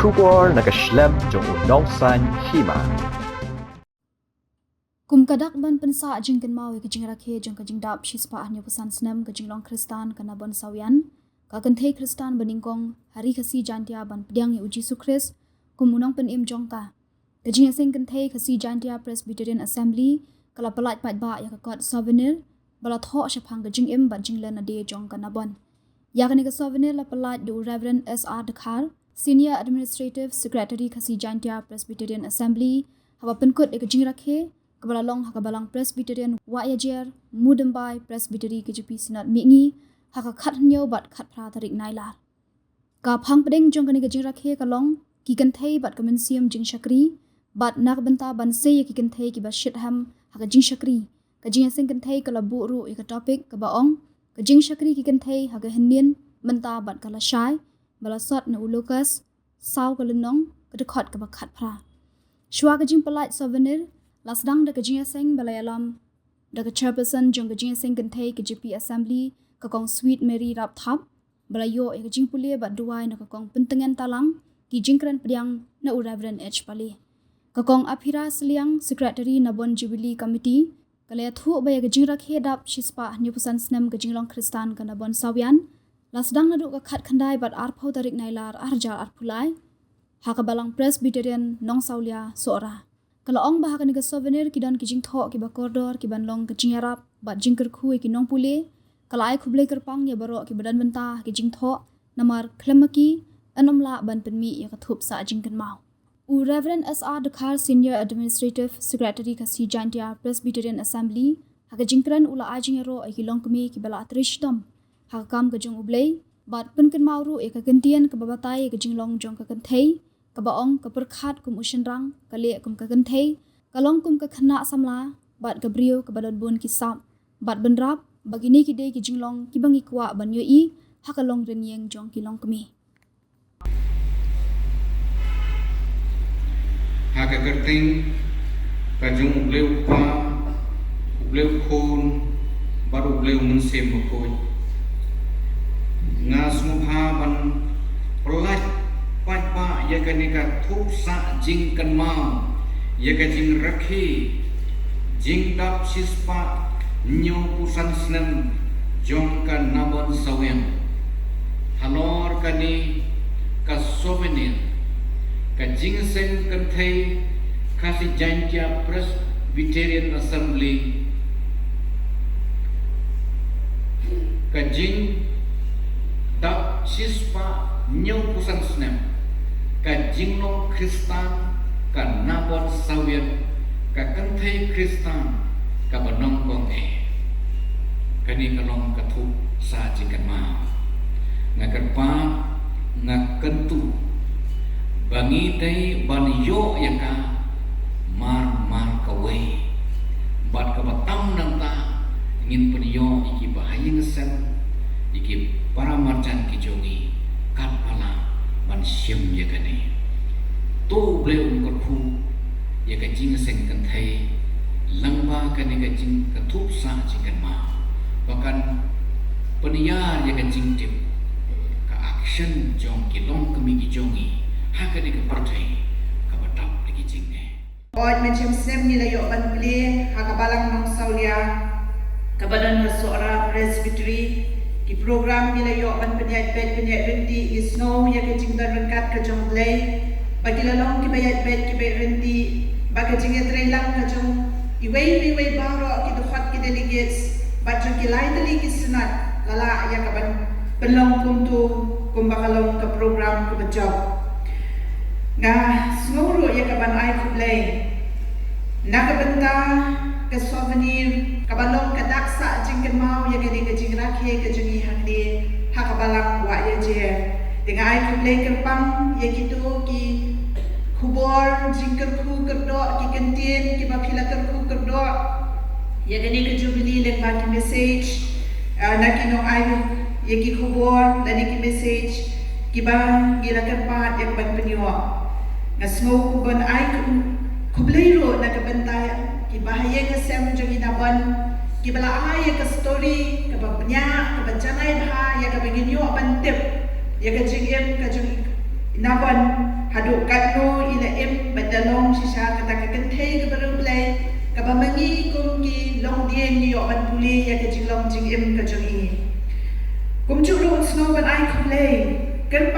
Shubor nakaslem jong unongsan Hima. Kum kadak ban pensa jing kan mau ke jing rakhe jong ka jing dap shispa ahnya pesan senam ke jing long Kristan ka Nabon sawian ka Kynthei Kristan beningkong hari kasi jantia ban pediang uji sukris kum unong pen im jong ka Jingïaseng Kynthei kasi jantia Presbyterian Assembly kala pelat pat ba ya ka kot Souvenir bala Thoh Shaphang ke Jingim ban jing len ade jong ka Nabon ya ka ni ka Souvenir la pelat du Reverend SR Dekhar Senior Administrative Secretary kasi jantia Presbyterian Assembly hawa penkut ke jing rakhe Kebalalong hakabalang Presbyterian Wayajer Mudambai Presbytery KJP Sinat Mingi haka khat nyo bat khat pra tarik nailar. Ka phang pedeng jong kani gajing rakhe kalong ki Kynthei bat kemensiam jing syakri bat nak benta ban se ki Kynthei ki ba shitham haka jing syakri. Ka Jingïaseng Kynthei kala bu ru ka topik ka baong ka jing syakri ki Kynthei haka henin benta bat kala syai bala sot na ulokas saw ka lenong ka dekhot ka ba khat pra. Shwa ka jing pelat Souvenir Lasdang da Jingïaseng balayalam da chairperson jong Jingïaseng Kynthei KJP Assembly ka kong Sweet Mary rap thap balayo e jing pulie bat duai na ka kong pentengan talang ki jingkran pediang na Reverend H Pali ka kong Aphira Seliang Secretary Nabon Jubilee Committee kalaya thu ba ya jing rakhe dap shispa new pesan snam ka jinglong Kristan ka Nabon sawian lasdang na du ka khat khandai bat arpho tarik nailar arja arphulai haka balang Presbyterian nong saulia sora kalau ong bahkan ni Souvenir kidan kijing Thoh ki bakordor ki banlong ke jingarap bat jingker khu ki nong pule kalau ai khublei kerpang ya baro ki badan bentah ki jing Thoh namar klemaki anomla ban penmi ya kathup sa jingkan mau u Reverend SR Dekhar Senior Administrative Secretary ka si jantia Presbyterian Assembly haka jingkran ula ajing ro ki long kemi ki bala atrishtom haka kam ka jong ublei bat penken mau ru ka gentian ka babatai ka jinglong jong ka Kynthei ka baong ka perkhat kum ushenrang ka le kum ka Kynthei kalong kum ka khana samla bat ka brio ka badon bun ki sap bat benrap bagini ki de ki jinglong ki bangi kwa ban yo i hakalong renyeng jong ki long kemi haka kerting ka jung bleu pa bleu khon baru bleu munsem ko nga smupha ban pelat pat pa ya kanika thup sa jing kan mau ya ka jing rakhi jing dap sispa nyo pusan snam jong kan Nabon sawen halor kani ka Souvenir ka Jingïaseng Kynthei kasi jantia Presbyterian Assembly ka jing dap sispa nyo pusan snam ka jinglong Kristan ka Nabon sawian ka Kynthei Kristan ka banong kong kani kalong kathu sa jingkan ma nga kerpa nga kentu bangi dai ban yo ya ka mar kawai bat ka batam nang ta ingin penyo iki bahayeng sen iki para marjan ki jongi kan pala ban syem ya kani to bleu ngor khu ya ka Jingïaseng Kynthei langba kani ka jing ka thup sa jingkan ma bahkan peniyar ya ka jing tip ka action jong ki long kemi ki jongi ha kani ka partai ka batap lagi jing Oy macam sem ni layo ban beli hakabalang nong saulia kabalan suara Presbytery ki program ni layo ban penyait renti is no ya ke jingdan rengkat ke jonglei bagi lalong ki bayat ki bayat renti bagi jingat reilang ke jong iwei baro ki dokhat ki delegates bajang ki lain tali ki senat lala ya kaban belong kumtu kumbakalong ke program ke bejob nga semuru ya kaban ai kublei nakabenta ke Souvenir kabalong kadaksa jingkan mau ya gadi ke jing rakhe ke jingi hakdi hakabalang wa ya je dengan ai kublei kerpang ya gitu ki kubor jingker khu kerdo ki kentin ki bakila kerku kerdo ya gadi ke Jubilee lek bagi message nakino ai ya ki kubor dan ki message ki bang gila kerpat yang ban penyo nga smoke ban ai kublei ro nakabenta ki bahaya ke sem jogi Nabon ki bala ai ke story ke babnya ke bancanai bah ya ke beginyo ban tip ya ke Jingim ke Nabon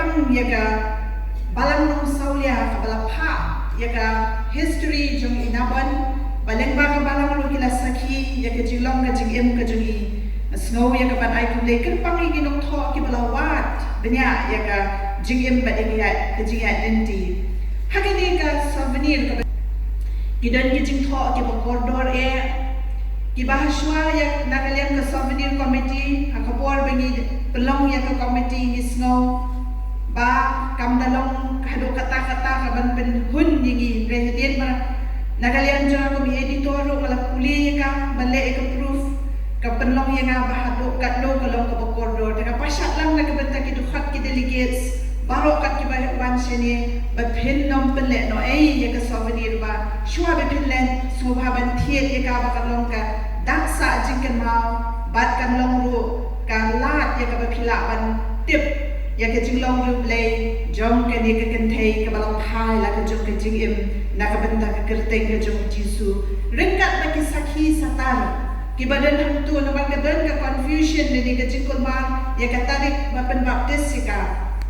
memang yaga balang nong saulia kabala pa yaga history jong Nabon baleng ba kabalang lo kila saki yaga jilong ka jingim ka jongi snow yaga pan ai kumle kan pangi ginong Thoh ki bala wat benya yaga jingim ba dinga ka jinga denti hakini ka Souvenir ka kidan ki jing Thoh ki ba koridor ki bahaswa yak nakaliam ka Souvenir committee hakapor bengi pelong yak committee ni snow ba kam dalong hado kata-kata kaban pen hun yingi presiden ba nakaliam jang ko mi editor wala puli ka bale ka proof ka pelong yang ba hado katlo kalong ka koridor daga pasyak lang nakabenta ki dukhat ki delegates baro kat ki ban sini ba pin nom pele no yak Souvenir ba shwa be pinlen subha ban thiet ka ba kalong ka daksa jingkan mau bat kan long ru kan lat ya ka phila ban tip ya ka jing long ru play jong ka ni ka Kynthei ka balang phai la ka jong ka jingim na ka benda ka kerteng ka jong jisu ringkat ba ki sakhi satar ki badan hantu no ba ka dan ka confusion ni ka jing kulmar ya ka tarik ba pen baptis ka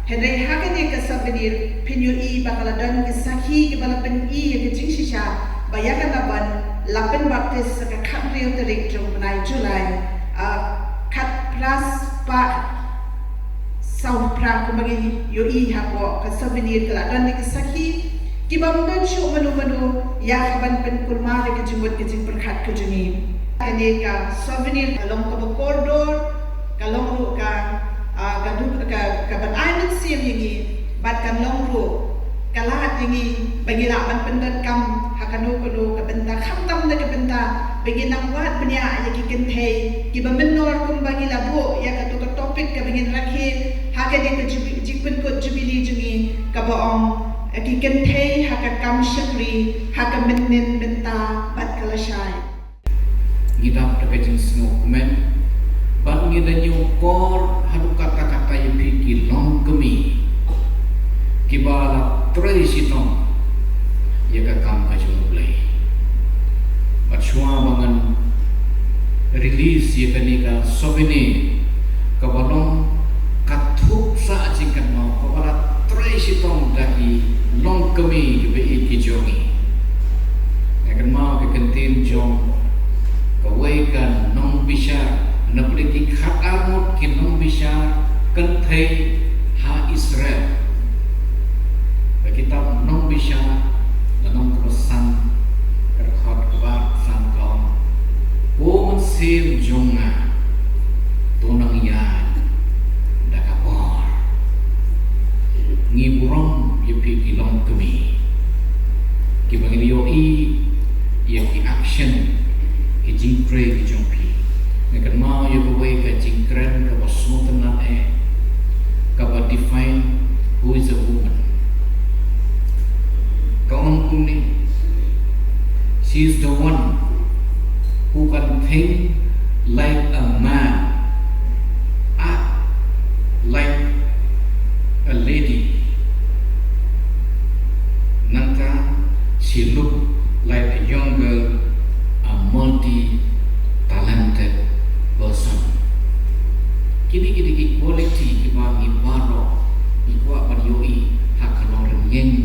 henry hakan ya ka Souvenir pinyu i ba kala dan ki sakhi ki bala pen i ya ka jing shisha bayakan Nabon lapen baptis ka khat riu tarik jong benai Julai khat pras pa sau pra ko magi yo i ha ko ka Souvenir kala dan ki sakhi ki bamdan shu manu ya kaban pen kulma ke jumut ke jing perkhat ke jungi ani ka Souvenir kalong ka koridor kalong ru ka gadu ka ban ai sim yingi bat kan long ru kalat yingi bagi laban pendan kam hakanu kuno ka benta khatam na ka benta bagi nang wat benya ya ki Kynthei ki ba menor kum bagi labo ya ka to ka topik ka bagi rakhi haka de ka jipun ko jubili jungi ka baong ki Kynthei haka kam shakri haka menin benta bat kalashai Gidap da kajing snow kumen ban ngida nyu kor hadu kata-kata yang ki long kemi kibala tradisitong ya ka kam ka jung play bat shwa bangan release ya ka ni ka Souvenir ka balong kathuk sa jingkan mau ka bala tradisitong daki long kemi ki be ki jongi ya kan mau ka kentin jong ka weikan nong bisa na politi khat amot ki nong bisa Kynthei ha Israel kita nong bisa nong kesan kerkhot kebat sangkong woman sim jonga tonang ya dakapor ngiburong yepi kilong kemi ki bangilio i ye ki action ki jingpre ki jongpi ngakan mau ye bawai ka jingkren ka bosmotan na ka ba define who is a woman kaum kuni she is the one who can think like a man, act like a lady. Nanta she look like a young girl, a multi-talented person. Kini equality kiba ngibaro ikwa parioi hakalong yen